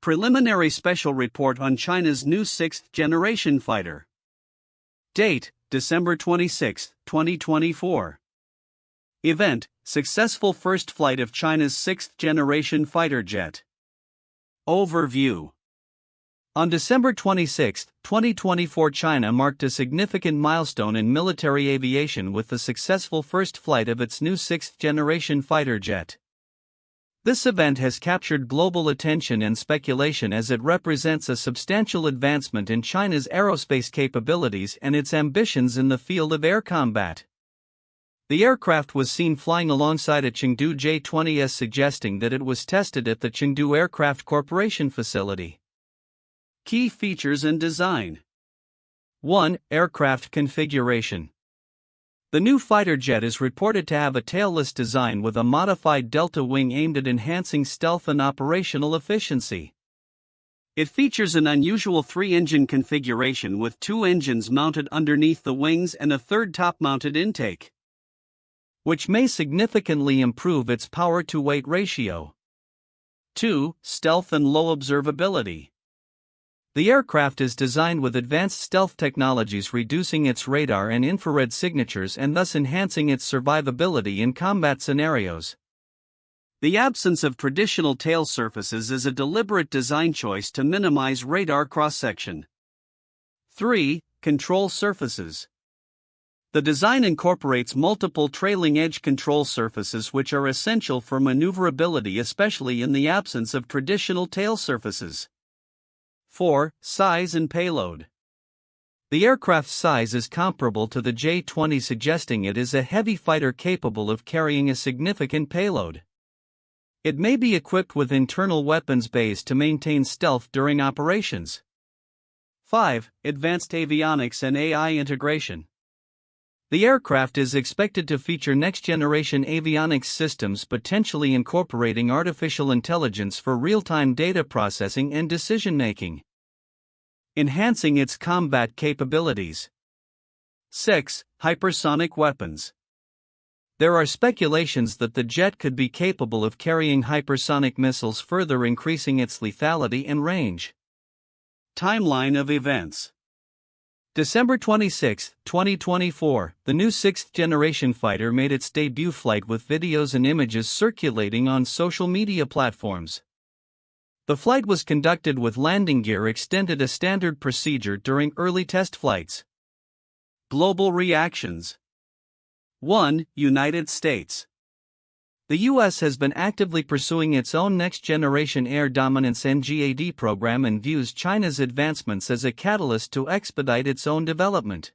Preliminary Special Report on China's new 6th-generation fighter. Date, December 26, 2024. Event, successful first flight of China's 6th-generation fighter jet. Overview. On December 26, 2024, China marked a significant milestone in military aviation with the successful first flight of its new 6th-generation fighter jet. This event has captured global attention and speculation as it represents a substantial advancement in China's aerospace capabilities and its ambitions in the field of air combat. The aircraft was seen flying alongside a Chengdu J-20S, suggesting that it was tested at the Chengdu Aircraft Corporation facility. Key features and design. 1. Aircraft configuration. The new fighter jet is reported to have a tailless design with a modified delta wing aimed at enhancing stealth and operational efficiency. It features an unusual 3-engine configuration with 2 engines mounted underneath the wings and a third top-mounted intake, which may significantly improve its power-to-weight ratio. 2. Stealth and low observability. The aircraft is designed with advanced stealth technologies, reducing its radar and infrared signatures and thus enhancing its survivability in combat scenarios. The absence of traditional tail surfaces is a deliberate design choice to minimize radar cross-section. 3. Control surfaces. The design incorporates multiple trailing edge control surfaces, which are essential for maneuverability, especially in the absence of traditional tail surfaces. 4. Size and payload. The aircraft's size is comparable to the J-20, suggesting it is a heavy fighter capable of carrying a significant payload. It may be equipped with internal weapons bays to maintain stealth during operations. 5. Advanced avionics and AI integration. The aircraft is expected to feature next-generation avionics systems, potentially incorporating artificial intelligence for real-time data processing and decision-making, enhancing its combat capabilities. 6. Hypersonic weapons. There are speculations that the jet could be capable of carrying hypersonic missiles, further increasing its lethality and range. Timeline of events. December 26, 2024, the new 6th-generation fighter made its debut flight with videos and images circulating on social media platforms. The flight was conducted with landing gear extended, a standard procedure during early test flights. Global reactions. 1. United States. The U.S. has been actively pursuing its own next-generation air dominance (NGAD) program and views China's advancements as a catalyst to expedite its own development.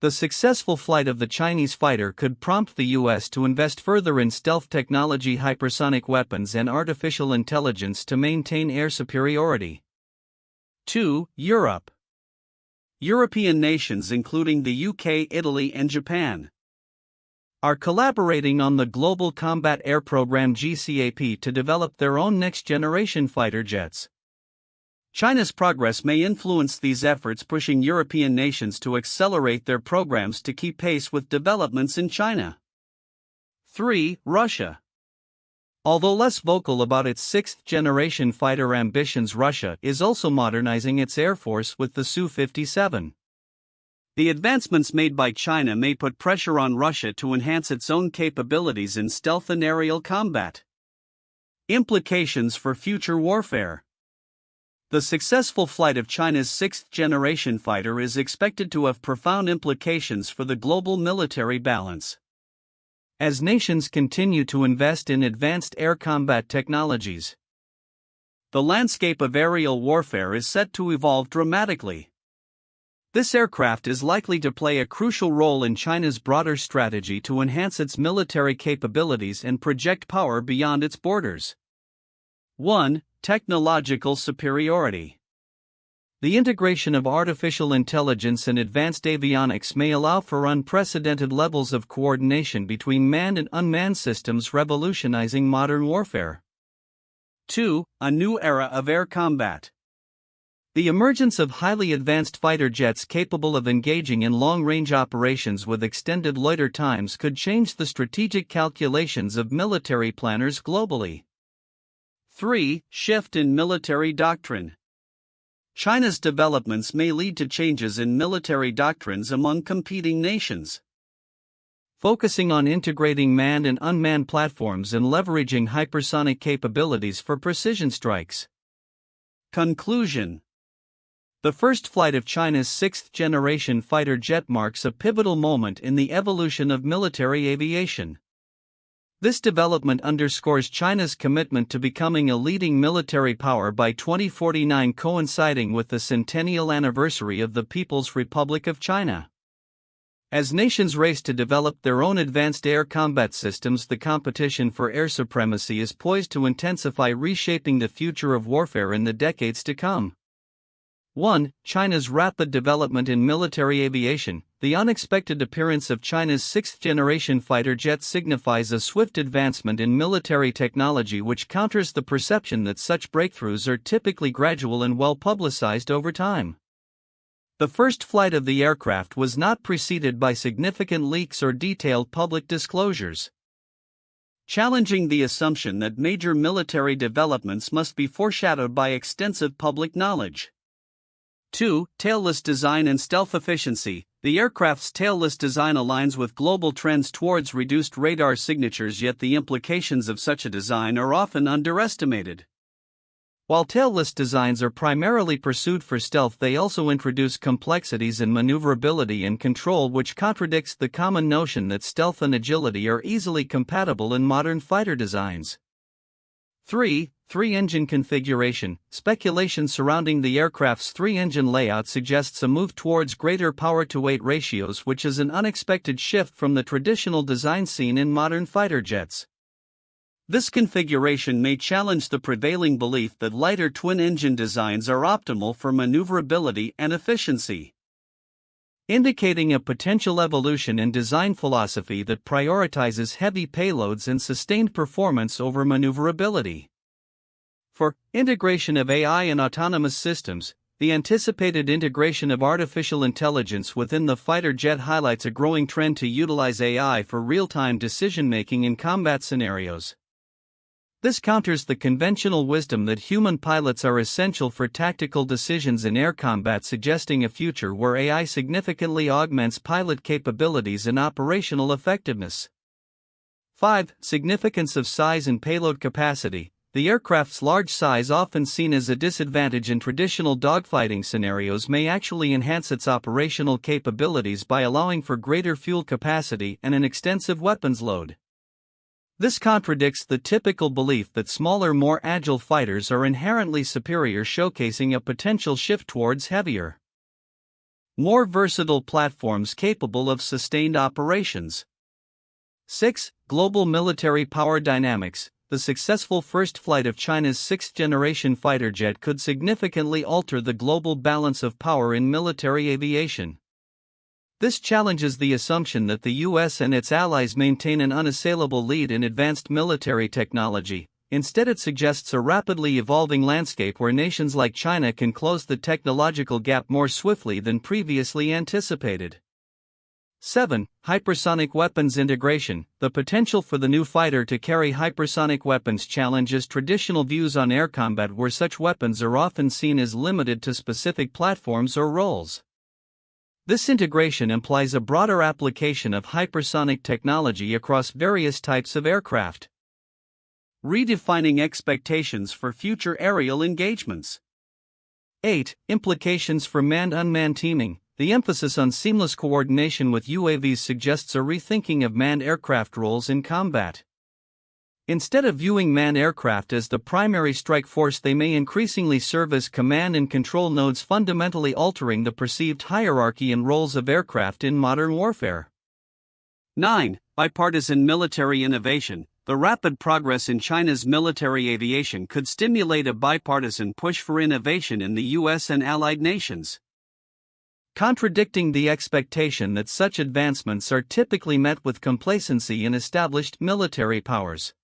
The successful flight of the Chinese fighter could prompt the U.S. to invest further in stealth technology, hypersonic weapons, and artificial intelligence to maintain air superiority. 2. Europe. European nations, including the UK, Italy, and Japan, are collaborating on the Global Combat Air Program (GCAP) to develop their own next-generation fighter jets. China's progress may influence these efforts, pushing European nations to accelerate their programs to keep pace with developments in China. 3. Russia. Although less vocal about its 6th-generation fighter ambitions, Russia is also modernizing its air force with the Su-57. The advancements made by China may put pressure on Russia to enhance its own capabilities in stealth and aerial combat. Implications for future warfare. The successful flight of China's 6th-generation fighter is expected to have profound implications for the global military balance. As nations continue to invest in advanced air combat technologies, the landscape of aerial warfare is set to evolve dramatically. This aircraft is likely to play a crucial role in China's broader strategy to enhance its military capabilities and project power beyond its borders. 1. Technological superiority. The integration of artificial intelligence and advanced avionics may allow for unprecedented levels of coordination between manned and unmanned systems, revolutionizing modern warfare. 2. A new era of air combat. The emergence of highly advanced fighter jets capable of engaging in long-range operations with extended loiter times could change the strategic calculations of military planners globally. 3. Shift in military doctrine. China's developments may lead to changes in military doctrines among competing nations. Focusing on integrating manned and unmanned platforms and leveraging hypersonic capabilities for precision strikes. Conclusion. The first flight of China's sixth-generation fighter jet marks a pivotal moment in the evolution of military aviation. This development underscores China's commitment to becoming a leading military power by 2049, coinciding with the centennial anniversary of the People's Republic of China. As nations race to develop their own advanced air combat systems, the competition for air supremacy is poised to intensify, reshaping the future of warfare in the decades to come. 1. China's rapid development in military aviation. The unexpected appearance of China's sixth-generation fighter jet signifies a swift advancement in military technology, which counters the perception that such breakthroughs are typically gradual and well-publicized over time. The first flight of the aircraft was not preceded by significant leaks or detailed public disclosures, challenging the assumption that major military developments must be foreshadowed by extensive public knowledge. 2. Tailless design and stealth efficiency. The aircraft's tailless design aligns with global trends towards reduced radar signatures, yet the implications of such a design are often underestimated. While tailless designs are primarily pursued for stealth, they also introduce complexities in maneuverability and control, which contradicts the common notion that stealth and agility are easily compatible in modern fighter designs. 3. Three-engine configuration. Speculation surrounding the aircraft's three-engine layout suggests a move towards greater power-to-weight ratios, which is an unexpected shift from the traditional design seen in modern fighter jets. This configuration may challenge the prevailing belief that lighter twin-engine designs are optimal for maneuverability and efficiency, indicating a potential evolution in design philosophy that prioritizes heavy payloads and sustained performance over maneuverability. 4. Integration of AI and autonomous systems. The anticipated integration of artificial intelligence within the fighter jet highlights a growing trend to utilize AI for real-time decision-making in combat scenarios. This counters the conventional wisdom that human pilots are essential for tactical decisions in air combat, suggesting a future where AI significantly augments pilot capabilities and operational effectiveness. 5. Significance of size and payload capacity. The aircraft's large size, often seen as a disadvantage in traditional dogfighting scenarios, may actually enhance its operational capabilities by allowing for greater fuel capacity and an extensive weapons load. This contradicts the typical belief that smaller, more agile fighters are inherently superior, showcasing a potential shift towards heavier, more versatile platforms capable of sustained operations. 6. Global military power dynamics. The successful first flight of China's sixth-generation fighter jet could significantly alter the global balance of power in military aviation. This challenges the assumption that the U.S. and its allies maintain an unassailable lead in advanced military technology. Instead, it suggests a rapidly evolving landscape where nations like China can close the technological gap more swiftly than previously anticipated. 7. Hypersonic weapons integration. The potential for the new fighter to carry hypersonic weapons challenges traditional views on air combat, where such weapons are often seen as limited to specific platforms or roles. This integration implies a broader application of hypersonic technology across various types of aircraft, redefining expectations for future aerial engagements. 8. Implications for manned-unmanned teaming. The emphasis on seamless coordination with UAVs suggests a rethinking of manned aircraft roles in combat. Instead of viewing manned aircraft as the primary strike force, they may increasingly serve as command and control nodes, fundamentally altering the perceived hierarchy and roles of aircraft in modern warfare. 9. Bipartisan military innovation. The rapid progress in China's military aviation could stimulate a bipartisan push for innovation in the U.S. and allied nations, contradicting the expectation that such advancements are typically met with complacency in established military powers.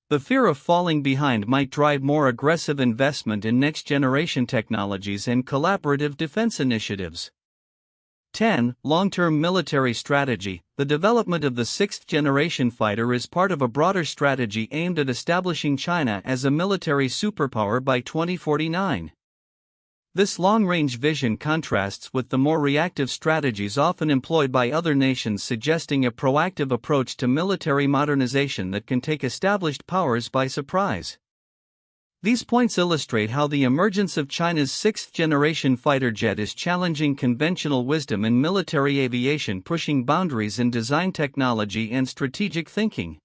The fear of falling behind might drive more aggressive investment in next-generation technologies and collaborative defense initiatives. 10. Long-term military strategy. The development of the sixth-generation fighter is part of a broader strategy aimed at establishing China as a military superpower by 2049. This long-range vision contrasts with the more reactive strategies often employed by other nations, suggesting a proactive approach to military modernization that can take established powers by surprise. These points illustrate how the emergence of China's sixth-generation fighter jet is challenging conventional wisdom in military aviation, pushing boundaries in design technology and strategic thinking.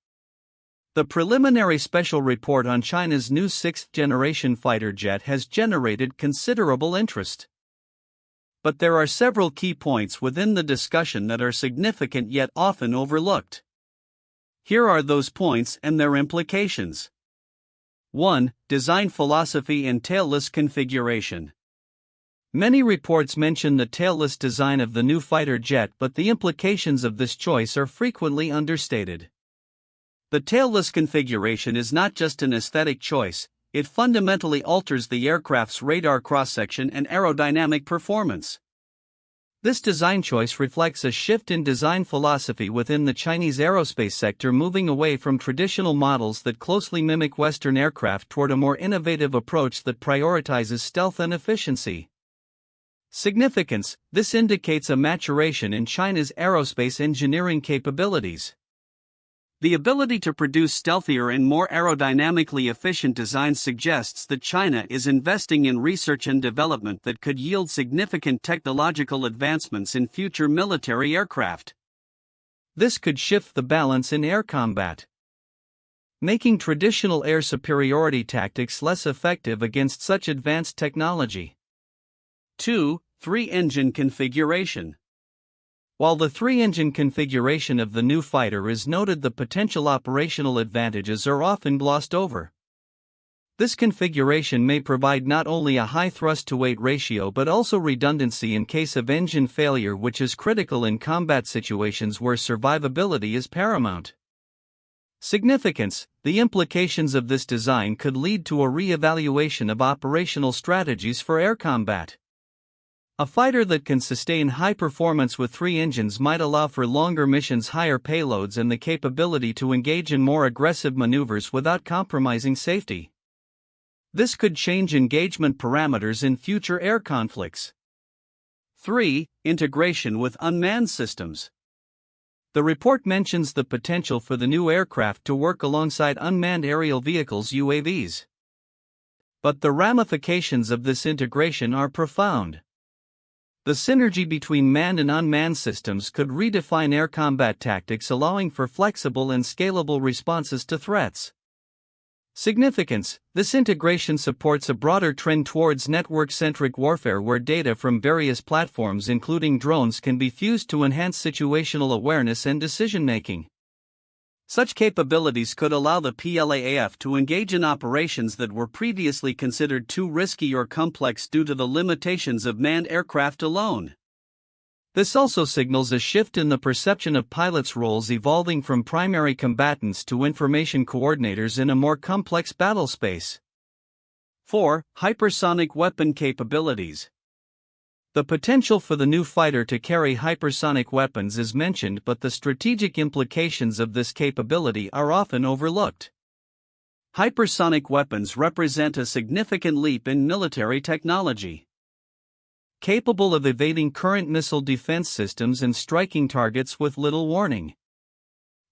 The preliminary special report on China's new sixth-generation fighter jet has generated considerable interest. But there are several key points within the discussion that are significant yet often overlooked. Here are those points and their implications. 1. Design philosophy and tailless configuration. Many reports mention the tailless design of the new fighter jet, but the implications of this choice are frequently understated. The tailless configuration is not just an aesthetic choice, it fundamentally alters the aircraft's radar cross-section and aerodynamic performance. This design choice reflects a shift in design philosophy within the Chinese aerospace sector, moving away from traditional models that closely mimic Western aircraft toward a more innovative approach that prioritizes stealth and efficiency. Significance: this indicates a maturation in China's aerospace engineering capabilities. The ability to produce stealthier and more aerodynamically efficient designs suggests that China is investing in research and development that could yield significant technological advancements in future military aircraft. This could shift the balance in air combat, making traditional air superiority tactics less effective against such advanced technology. 2. Three-engine configuration. While the three-engine configuration of the new fighter is noted, the potential operational advantages are often glossed over. This configuration may provide not only a high thrust-to-weight ratio but also redundancy in case of engine failure, which is critical in combat situations where survivability is paramount. Significance: the implications of this design could lead to a re-evaluation of operational strategies for air combat. A fighter that can sustain high performance with three engines might allow for longer missions, higher payloads, and the capability to engage in more aggressive maneuvers without compromising safety. This could change engagement parameters in future air conflicts. 3. Integration with unmanned systems. The report mentions the potential for the new aircraft to work alongside unmanned aerial vehicles (UAVs). But the ramifications of this integration are profound. The synergy between manned and unmanned systems could redefine air combat tactics, allowing for flexible and scalable responses to threats. Significance: this integration supports a broader trend towards network-centric warfare where data from various platforms, including drones, can be fused to enhance situational awareness and decision-making. Such capabilities could allow the PLAAF to engage in operations that were previously considered too risky or complex due to the limitations of manned aircraft alone. This also signals a shift in the perception of pilots' roles, evolving from primary combatants to information coordinators in a more complex battle space. 4. Hypersonic weapon capabilities. The potential for the new fighter to carry hypersonic weapons is mentioned, but the strategic implications of this capability are often overlooked. Hypersonic weapons represent a significant leap in military technology. Capable of evading current missile defense systems and striking targets with little warning.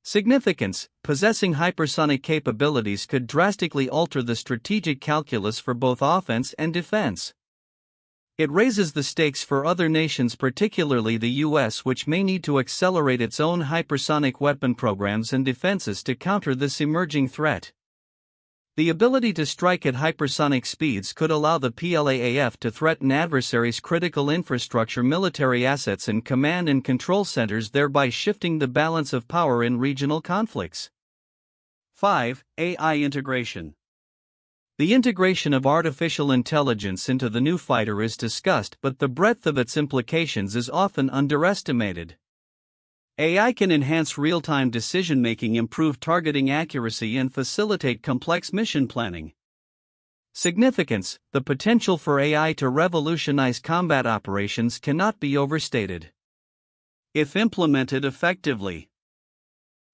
Significance: possessing hypersonic capabilities could drastically alter the strategic calculus for both offense and defense. It raises the stakes for other nations, particularly the US, which may need to accelerate its own hypersonic weapon programs and defenses to counter this emerging threat. The ability to strike at hypersonic speeds could allow the PLAAF to threaten adversaries' critical infrastructure, military assets, and command and control centers, thereby shifting the balance of power in regional conflicts. 5. AI integration. The integration of artificial intelligence into the new fighter is discussed, but the breadth of its implications is often underestimated. AI can enhance real-time decision-making, improve targeting accuracy, and facilitate complex mission planning. Significance: the potential for AI to revolutionize combat operations cannot be overstated. if implemented effectively.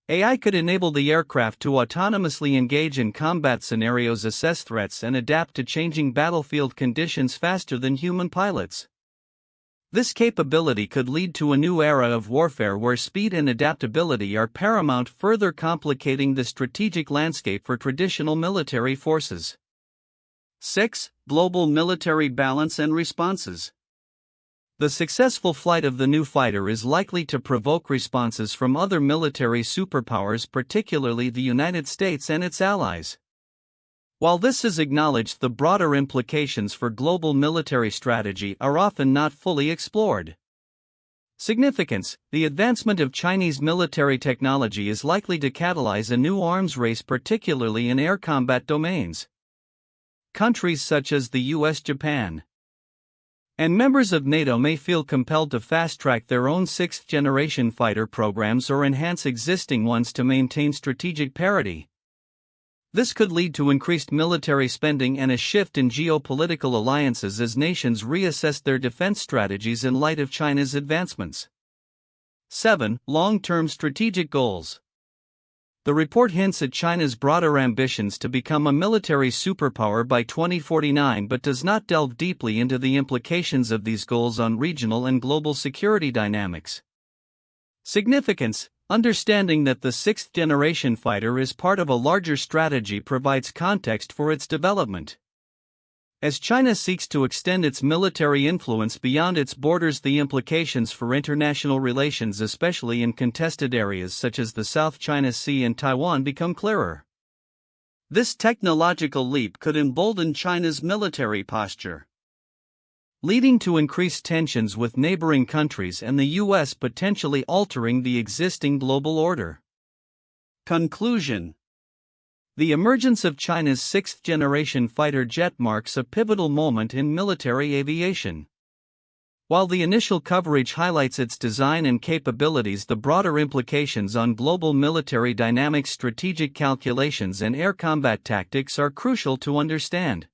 AI could enable the aircraft to autonomously engage in combat scenarios, assess threats, and adapt to changing battlefield conditions faster than human pilots. This capability could lead to a new era of warfare where speed and adaptability are paramount, further complicating the strategic landscape for traditional military forces. 6. Global military balance and responses. The successful flight of the new fighter is likely to provoke responses from other military superpowers, particularly the United States and its allies. While this is acknowledged, the broader implications for global military strategy are often not fully explored. Significance: the advancement of Chinese military technology is likely to catalyze a new arms race, particularly in air combat domains. Countries such as the US, Japan, and members of NATO may feel compelled to fast-track their own sixth-generation fighter programs or enhance existing ones to maintain strategic parity. This could lead to increased military spending and a shift in geopolitical alliances as nations reassess their defense strategies in light of China's advancements. 7. Long-term strategic goals. The report hints at China's broader ambitions to become a military superpower by 2049 but does not delve deeply into the implications of these goals on regional and global security dynamics. Significance: understanding that the sixth-generation fighter is part of a larger strategy provides context for its development. As China seeks to extend its military influence beyond its borders, the implications for international relations, especially in contested areas such as the South China Sea and Taiwan, become clearer. This technological leap could embolden China's military posture, leading to increased tensions with neighboring countries and the US, potentially altering the existing global order. Conclusion: the emergence of China's sixth-generation fighter jet marks a pivotal moment in military aviation. While the initial coverage highlights its design and capabilities, the broader implications on global military dynamics, strategic calculations, and air combat tactics are crucial to understand.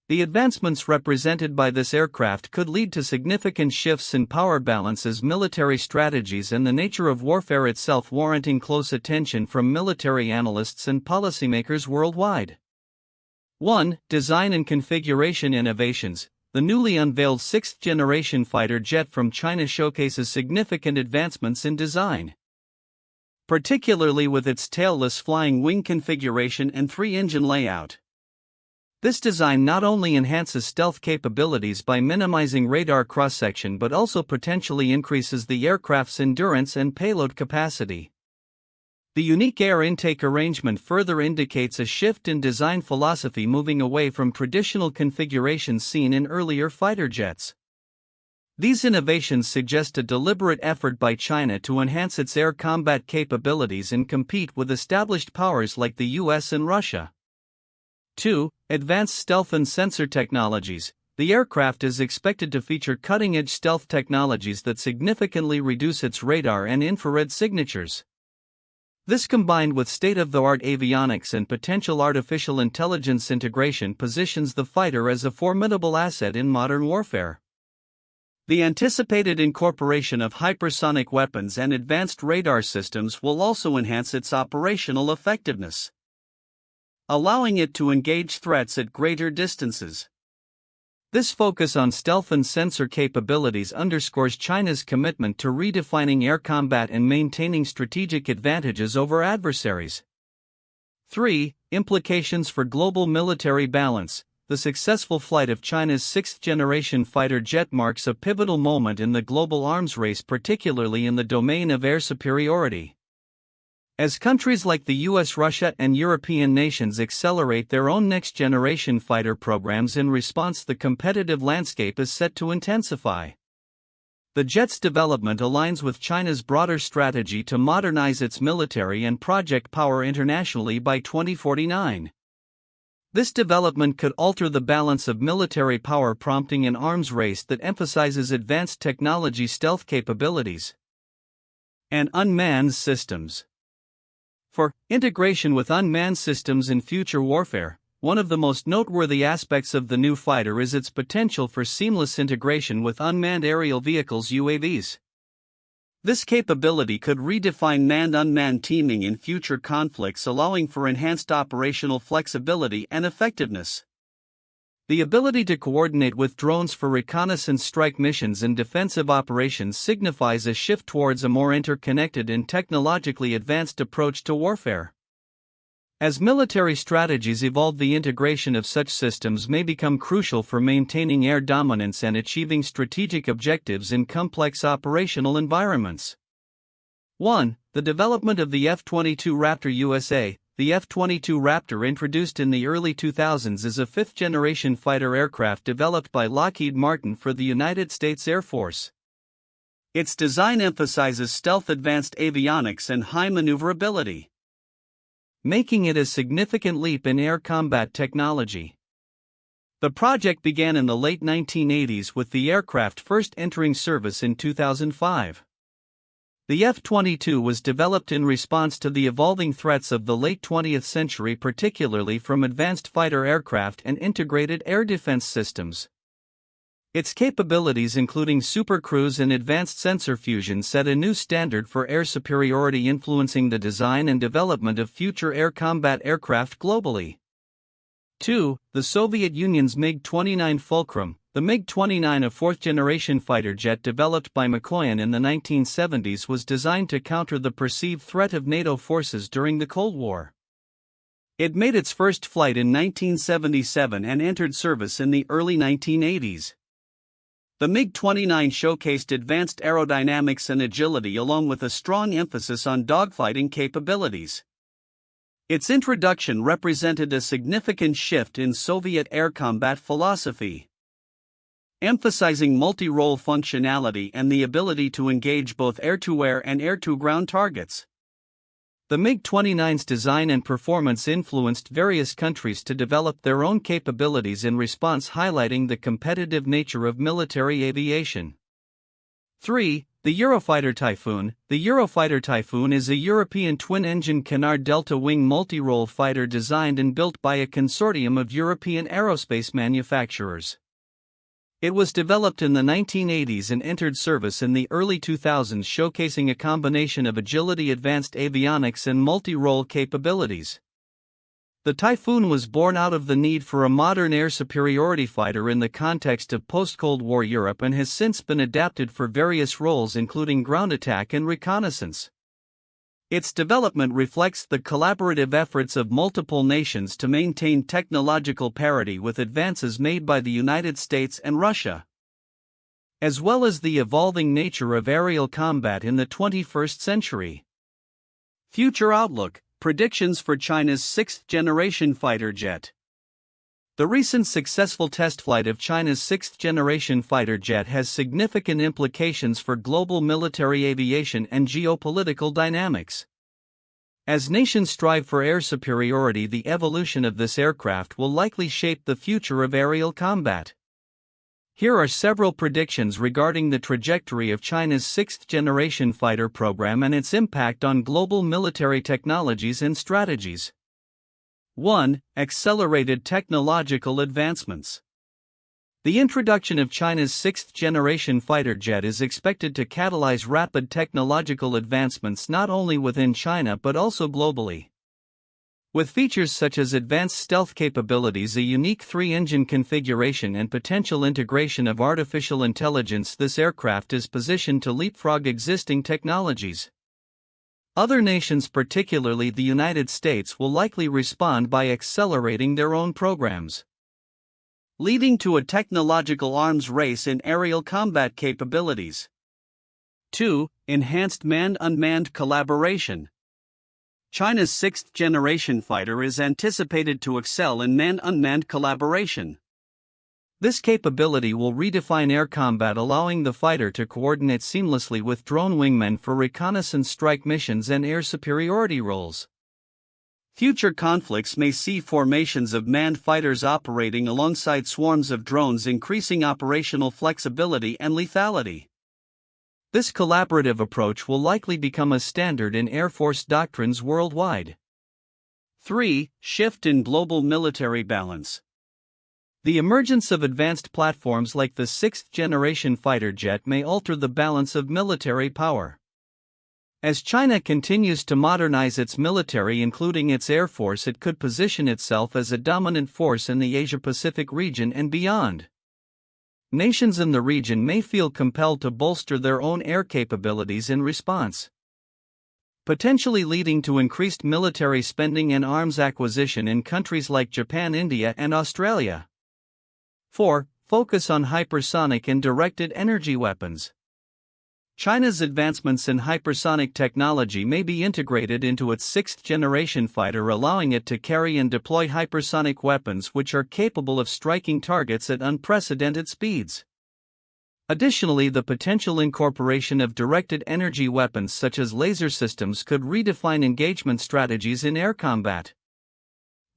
The advancements represented by this aircraft could lead to significant shifts in power balance as military strategies and the nature of warfare itself, warranting close attention from military analysts and policymakers worldwide. 1. Design and configuration innovations. The newly unveiled sixth-generation fighter jet from China showcases significant advancements in design, particularly with its tailless flying wing configuration and three-engine layout. This design not only enhances stealth capabilities by minimizing radar cross-section but also potentially increases the aircraft's endurance and payload capacity. The unique air intake arrangement further indicates a shift in design philosophy, moving away from traditional configurations seen in earlier fighter jets. These innovations suggest a deliberate effort by China to enhance its air combat capabilities and compete with established powers like the US and Russia. 2. Advanced stealth and sensor technologies. The aircraft is expected to feature cutting-edge stealth technologies that significantly reduce its radar and infrared signatures. This, combined with state-of-the-art avionics and potential artificial intelligence integration, positions the fighter as a formidable asset in modern warfare. The anticipated incorporation of hypersonic weapons and advanced radar systems will also enhance its operational effectiveness, allowing it to engage threats at greater distances. This focus on stealth and sensor capabilities underscores China's commitment to redefining air combat and maintaining strategic advantages over adversaries. 3. Implications for global military balance. The successful flight of China's sixth-generation fighter jet marks a pivotal moment in the global arms race, particularly in the domain of air superiority. As countries like the US, Russia, and European nations accelerate their own next-generation fighter programs in response, the competitive landscape is set to intensify. The jet's development aligns with China's broader strategy to modernize its military and project power internationally by 2049. This development could alter the balance of military power, prompting an arms race that emphasizes advanced technology, stealth capabilities, and unmanned systems. For integration with unmanned systems in future warfare, one of the most noteworthy aspects of the new fighter is its potential for seamless integration with unmanned aerial vehicles (UAVs). This capability could redefine manned-unmanned teaming in future conflicts, allowing for enhanced operational flexibility and effectiveness. The ability to coordinate with drones for reconnaissance strike missions and defensive operations signifies a shift towards a more interconnected and technologically advanced approach to warfare. As military strategies evolve, the integration of such systems may become crucial for maintaining air dominance and achieving strategic objectives in complex operational environments. 1. The development of the F-22 Raptor USA. The F-22 Raptor, introduced in the early 2000s, is a fifth-generation fighter aircraft developed by Lockheed Martin for the United States Air Force. Its design emphasizes stealth, advanced avionics, and high maneuverability, making it a significant leap in air combat technology. The project began in the late 1980s, with the aircraft first entering service in 2005. The F-22 was developed in response to the evolving threats of the late 20th century, particularly from advanced fighter aircraft and integrated air defense systems. Its capabilities, including supercruise and advanced sensor fusion, set a new standard for air superiority, influencing the design and development of future air combat aircraft globally. 2. The Soviet Union's MiG-29 Fulcrum. The MiG-29, a fourth-generation fighter jet developed by Mikoyan in the 1970s, was designed to counter the perceived threat of NATO forces during the Cold War. It made its first flight in 1977 and entered service in the early 1980s. The MiG-29 showcased advanced aerodynamics and agility, along with a strong emphasis on dogfighting capabilities. Its introduction represented a significant shift in Soviet air combat philosophy, emphasizing multi-role functionality and the ability to engage both air-to-air and air-to-ground targets. The MiG-29's design and performance influenced various countries to develop their own capabilities in response, highlighting the competitive nature of military aviation. 3. The Eurofighter Typhoon. The Eurofighter Typhoon is a European twin-engine canard delta-wing multi-role fighter designed and built by a consortium of European aerospace manufacturers. It was developed in the 1980s and entered service in the early 2000s, showcasing a combination of agility, advanced avionics, and multi-role capabilities. The Typhoon was born out of the need for a modern air superiority fighter in the context of post-Cold War Europe and has since been adapted for various roles, including ground attack and reconnaissance. Its development reflects the collaborative efforts of multiple nations to maintain technological parity with advances made by the United States and Russia, as well as the evolving nature of aerial combat in the 21st century. Future outlook. Predictions for China's sixth-generation fighter jet. The recent successful test flight of China's sixth-generation fighter jet has significant implications for global military aviation and geopolitical dynamics. As nations strive for air superiority, the evolution of this aircraft will likely shape the future of aerial combat. Here are several predictions regarding the trajectory of China's sixth-generation fighter program and its impact on global military technologies and strategies. 1. Accelerated technological advancements. The introduction of China's sixth-generation fighter jet is expected to catalyze rapid technological advancements not only within China but also globally. With features such as advanced stealth capabilities, a unique three-engine configuration, and potential integration of artificial intelligence, this aircraft is positioned to leapfrog existing technologies. Other nations, particularly the United States, will likely respond by accelerating their own programs, leading to a technological arms race in aerial combat capabilities. 2. Enhanced manned-unmanned collaboration. China's sixth-generation fighter is anticipated to excel in manned-unmanned collaboration. This capability will redefine air combat, allowing the fighter to coordinate seamlessly with drone wingmen for reconnaissance strike missions and air superiority roles. Future conflicts may see formations of manned fighters operating alongside swarms of drones, increasing operational flexibility and lethality. This collaborative approach will likely become a standard in Air Force doctrines worldwide. 3. Shift in global military balance. The emergence of advanced platforms like the sixth-generation fighter jet may alter the balance of military power. As China continues to modernize its military, including its air force, it could position itself as a dominant force in the Asia-Pacific region and beyond. Nations in the region may feel compelled to bolster their own air capabilities in response, potentially leading to increased military spending and arms acquisition in countries like Japan, India, and Australia. 4. Focus on hypersonic and directed energy weapons. China's advancements in hypersonic technology may be integrated into its sixth-generation fighter, allowing it to carry and deploy hypersonic weapons which are capable of striking targets at unprecedented speeds. Additionally, the potential incorporation of directed energy weapons such as laser systems could redefine engagement strategies in air combat.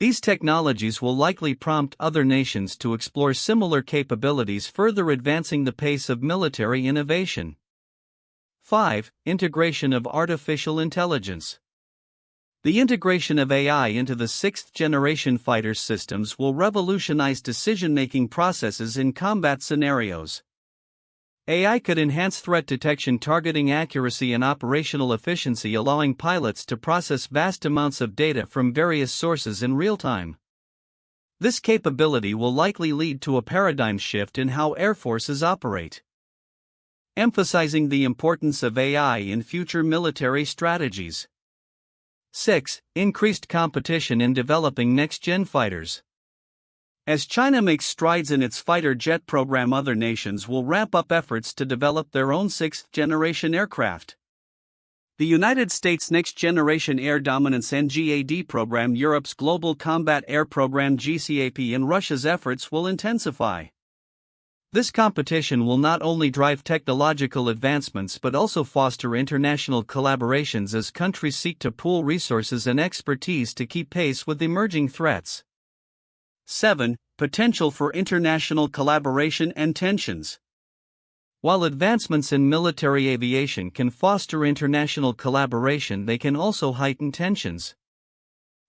These technologies will likely prompt other nations to explore similar capabilities, further advancing the pace of military innovation. 5. Integration of artificial intelligence. The integration of AI into the sixth-generation fighter systems will revolutionize decision-making processes in combat scenarios. AI could enhance threat detection, targeting accuracy, and operational efficiency, allowing pilots to process vast amounts of data from various sources in real time. This capability will likely lead to a paradigm shift in how air forces operate, emphasizing the importance of AI in future military strategies. 6. Increased competition in developing next-gen fighters. As China makes strides in its fighter jet program, other nations will ramp up efforts to develop their own sixth-generation aircraft. The United States' Next-Generation Air Dominance (NGAD) program, Europe's Global Combat Air Program (GCAP), and Russia's efforts will intensify. This competition will not only drive technological advancements but also foster international collaborations as countries seek to pool resources and expertise to keep pace with emerging threats. 7. Potential for international collaboration and tensions. While advancements in military aviation can foster international collaboration, they can also heighten tensions.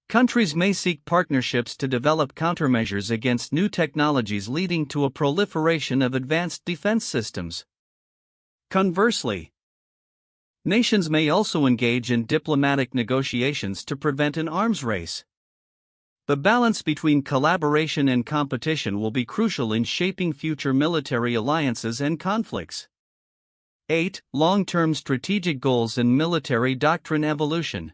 Countries may seek partnerships to develop countermeasures against new technologies, leading to a proliferation of advanced defense systems. Conversely, nations may also engage in diplomatic negotiations to prevent an arms race. The balance between collaboration and competition will be crucial in shaping future military alliances and conflicts. 8. Long-term strategic goals and military doctrine evolution.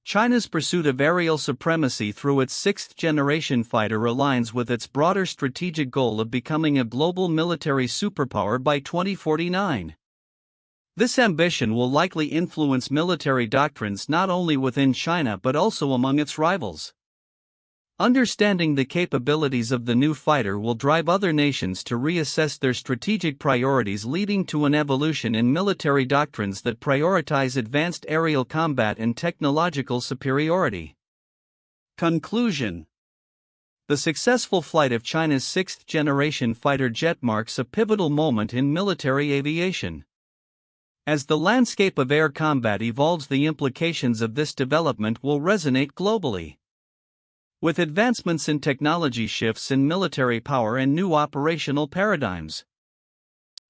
China's pursuit of aerial supremacy through its sixth-generation fighter aligns with its broader strategic goal of becoming a global military superpower by 2049. This ambition will likely influence military doctrines not only within China but also among its rivals. Understanding the capabilities of the new fighter will drive other nations to reassess their strategic priorities, leading to an evolution in military doctrines that prioritize advanced aerial combat and technological superiority. Conclusion. The successful flight of China's sixth-generation fighter jet marks a pivotal moment in military aviation. As the landscape of air combat evolves, the implications of this development will resonate globally. With advancements in technology, shifts in military power, and new operational paradigms,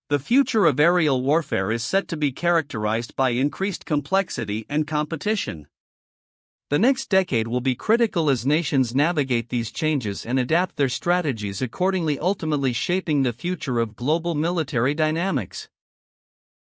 the future of aerial warfare is set to be characterized by increased complexity and competition. The next decade will be critical as nations navigate these changes and adapt their strategies accordingly, ultimately shaping the future of global military dynamics.